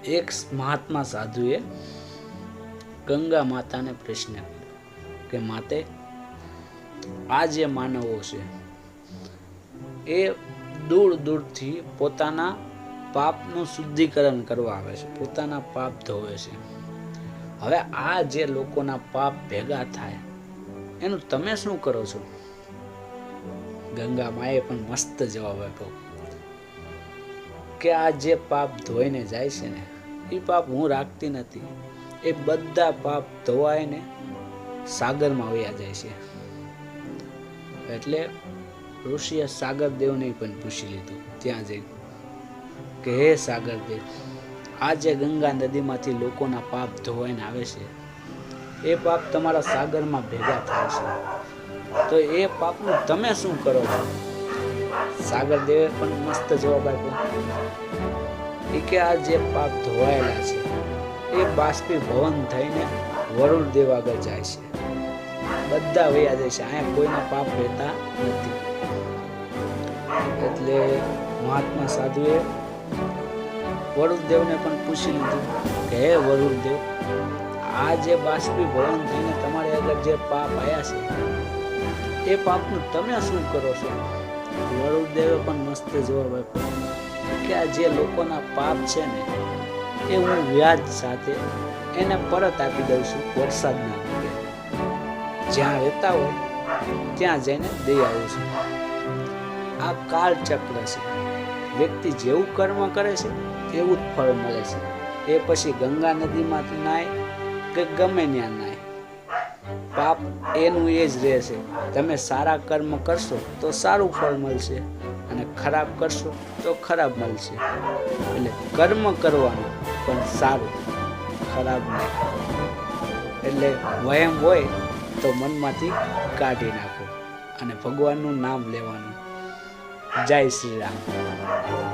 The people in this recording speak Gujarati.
એક મહાત્મા સાધુએ ગંગા માતાને પ્રશ્ન કર્યો કે માતે, આ જે માનવો છે એ દૂર દૂરથી પોતાના પાપનું શુદ્ધિકરણ કરવા આવે છે, પોતાના પાપ ધોવે છે. હવે આ જે લોકોના પાપ ભેગા થાય એનું તમે શું કરો છો? ગંગા માએ પણ મસ્ત જવાબ આપ્યો કે આ જે પાપ ધોઈને જાય છે ને એ પાપ હું રાખતી નથી. એ બધા પાપ ધોવાઈને સાગરમાં વયા જાય છે. એટલે ઋષિએ સાગરદેવને પણ પૂછી લીધું ત્યાં જઈ કે હે સાગરદેવ, આ જે ગંગા નદીમાંથી લોકોના પાપ ધોવાઈને આવે છે એ પાપ તમારા સાગરમાં ભેગા થાય છે, તો એ પાપનું તમે શું કરો છો? સાગરદેવે પણ મસ્ત જવાબ આપ્યો કે આ જે પાપ ધોવાયેલા છે એ બાષ્પીભવન થઈને વરુણ દેવ આગળ જાય છે, બધા વયા જાય છે, અહીંયા કોઈના પાપ રહેતા નથી. એટલે મહાત્મા સાધુએ વરુણદેવને પણ પૂછી લીધું કે હે વરુણદેવ, આ જે બાષ્પીભવન થઈને તમારી આગળ જે પાપ આવ્યા છે એ પાપનું તમે શું કરો છો? વરુણદેવે પણ મસ્ત જવાબ આપ્યો કે આ જે લોકોના પાપ છે ને એ હું વ્યાજ સાથે એને પરત આપી દઉં છું વરસાદના રૂપે. જ્યાં રહેતા હોય ત્યાં જઈને દઈ આવું છું. આ કાળચક્ર છે. વ્યક્તિ જેવું કર્મ કરે છે એવું જ ફળ મળે છે. એ પછી ગંગા નદીમાંથી નાય કે ગમે ત્યાં નાય, પાપ એનું એ જ રહેશે. તમે સારા કર્મ કરશો તો સારું ફળ મળશે અને ખરાબ કરશો તો ખરાબ મળશે. એટલે કર્મ કરવાનું પણ સારું, ખરાબ નહીં. એટલે વહેમ હોય તો મનમાંથી કાઢી નાખો અને ભગવાનનું નામ લેવાનું. જય શ્રી રામ.